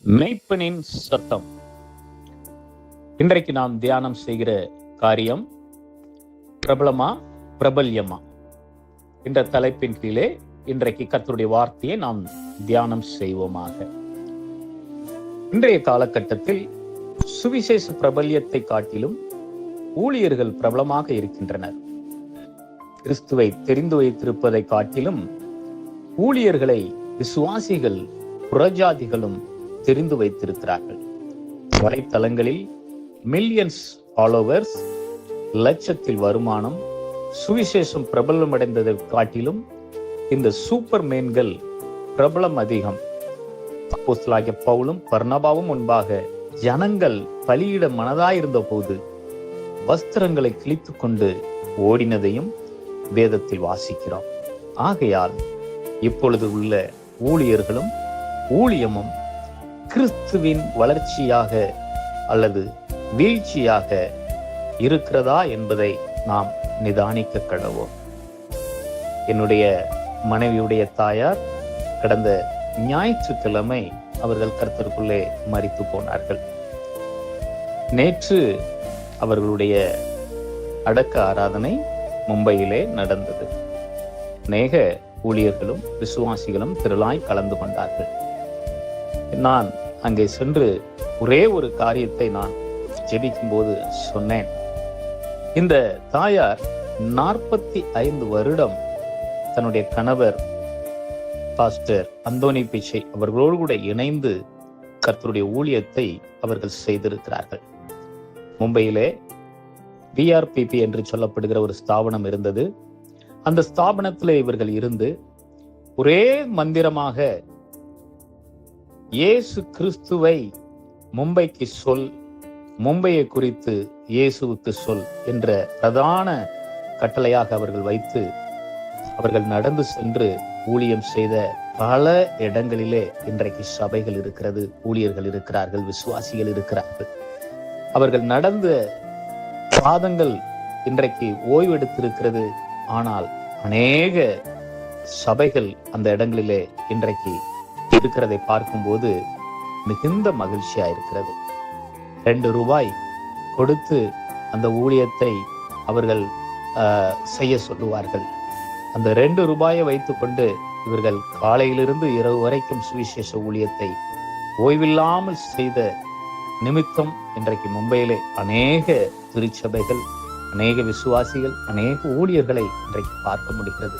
மெய்ப்பனின் சத்தம். இன்றைக்கு நாம் தியானம் செய்கிற காரியம் பிரபலமா பிரபல்யமா என்ற தலைப்பின் கீழே இன்றைக்கு கர்த்தருடைய வார்த்தையை நாம் தியானம் செய்வோமாக. இன்றைய காலகட்டத்தில் சுவிசேஷ பிரபல்யத்தை காட்டிலும் ஊழியர்கள் பிரபலமாக இருக்கின்றனர். கிறிஸ்துவை தெரிந்து வைத்திருப்பதை காட்டிலும் ஊழியர்களை விசுவாசிகள் புறஜாதிகளும் தெரிந்து வைத்திருக்கிறார்கள். வலைத்தளங்களில் மில்லியன்ஸ் ஃபாலோவர்ஸ், லட்சத்தில் வருமானம், சுவிசேஷம் பிரபலமடைந்ததை காட்டிலும் இந்த சூப்பர் மேன்கள் பிரபலம் அதிகம். அப்போஸ்தலனாகிய பவுலும் பர்னபாவும் முன்பாக ஜனங்கள் பலியிட மனதாயிருந்த போது வஸ்திரங்களை கிழித்து கொண்டு ஓடினதையும் வேதத்தில் வாசிக்கிறோம். ஆகையால் இப்பொழுது உள்ள ஊழியர்களும் ஊழியமும் கிறிஸ்துவின் வளர்ச்சியாக அல்லது வீழ்ச்சியாக இருக்கிறதா என்பதை நாம் நிதானிக்க கடவோம். என்னுடைய மனைவியுடைய தாயார் கடந்த ஞாயிற்றுக்கிழமை அவர்கள் கர்த்தருக்குள்ளே மரித்து போனார்கள். நேற்று அவர்களுடைய அடக்க ஆராதனை மும்பையிலே நடந்தது. அநேக ஊழியர்களும் விசுவாசிகளும் திரளாய் கலந்து கொண்டார்கள். நான் அங்கே சென்று ஒரே ஒரு காரியத்தை நான் ஜெபிக்கும் போது சொன்னேன். இந்த தாயார் 45 வருடம் தன்னுடைய கணவர் பாஸ்டர் அந்தோனி பிச்சை அவர்களோடு கூட இணைந்து கர்த்தருடைய ஊழியத்தை அவர்கள் செய்திருக்கிறார்கள். மும்பையிலே VRPP என்று சொல்லப்படுகிற ஒரு ஸ்தாபனம் இருந்தது. அந்த ஸ்தாபனத்திலே இவர்கள் இருந்து ஒரே மந்திரமாக இயேசு கிறிஸ்துவை மும்பைக்கு சொல், மும்பையை குறித்து இயேசுவுக்கு சொல் என்ற பிரதான கட்டளையாக அவர்கள் வைத்து அவர்கள் நடந்து சென்று ஊழியம் செய்த பல இடங்களிலே இன்றைக்கு சபைகள் இருக்கிறது, ஊழியர்கள் இருக்கிறார்கள், விசுவாசிகள் இருக்கிறார்கள். அவர்கள் நடந்த பாதங்கள் இன்றைக்கு ஓய்வெடுத்திருக்கிறது. ஆனால் அநேக சபைகள் அந்த இடங்களிலே இன்றைக்கு இருக்கிறதை பார்க்கும்போது மிகுந்த மகிழ்ச்சியா இருக்கிறது. 2 ரூபாய் கொடுத்து அந்த ஊழியத்தை அவர்கள் செய்ய சொல்லுவார்கள். அந்த 2 ரூபாயை வைத்துக்கொண்டு இவர்கள் காலையிலிருந்து இரவு வரைக்கும் சுவிசேஷ ஊழியத்தை ஓய்வில்லாமல் செய்த நிமித்தம் இன்றைக்கு மும்பையிலே அநேக திருச்சபைகள், அநேக விசுவாசிகள், அநேக ஊழியர்களை இன்றைக்கு பார்க்க முடிகிறது.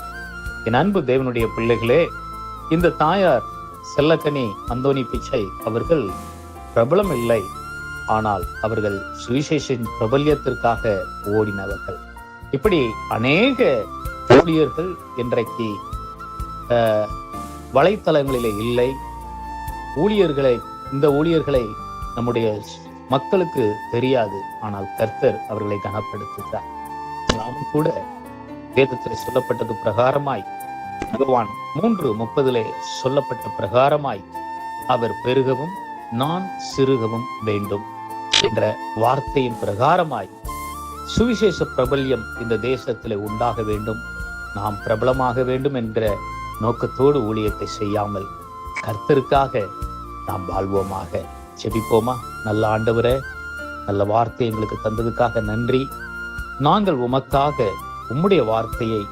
என் அன்பு தேவனுடைய பிள்ளைகளே, இந்த தாயார் செல்லக்கனி அந்தோனி பிச்சை அவர்கள் பிரபலம் இல்லை, ஆனால் அவர்கள் சுவிசேஷின் பிரபல்யத்திற்காக ஓடினவர்கள். இப்படி அநேக ஊழியர்கள் இன்றைக்கு வலைத்தளங்களிலே இல்லை. இந்த ஊழியர்களை நம்முடைய மக்களுக்கு தெரியாது, ஆனால் கர்த்தர் அவர்களை கனப்படுத்துகிறார். நாமும் கூட வேதத்தில் சொல்லப்பட்டது பிரகாரமாய், பகவான் 3:30 சொல்லப்பட்ட பிரகாரமாய் அவர் பெருகவும் நான் சிறுகவும் வேண்டும் என்ற வார்த்தையின் பிரகாரமாய் சுவிசேஷ பிரபல்யம் இந்த தேசத்திலே உண்டாக வேண்டும், நாம் பிரபலமாக வேண்டும் என்கிற நோக்கத்தோடு ஊழியத்தை செய்யாமல் கர்த்தருக்காக நாம் வாழ்வோமாக. ஜெபிப்போமா? நல்ல ஆண்டவரே, நல்ல வார்த்தை எங்களுக்கு தந்ததுக்காக நன்றி. நாங்கள் உமக்காக உம்முடைய வார்த்தையை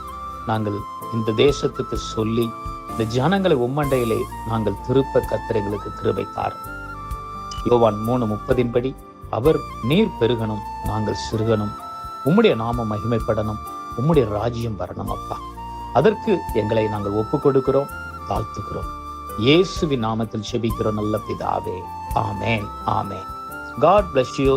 நாங்கள் இந்த தேசத்துக்கு சொல்லி இந்த ஜனங்களை உம்மண்டையிலே நாங்கள் திருப்ப கர்த்தர் எங்களுக்கு கிருபை தாரும். யோவான் 3:30 அவர் நீர் பெருகணும், நாங்கள் சிறுகணும், உம்முடைய நாமம் மகிமைப்படணும், உம்முடைய ராஜ்யம் வரணும் அப்பா. அதற்கு எங்களை நாங்கள் ஒப்பு கொடுக்கிறோம், தாழ்த்துக்கிறோம். இயேசுவின் நாமத்தில் ஜெபிக்கிறோம் நல்ல பிதாவே. ஆமென், ஆமென். God bless you.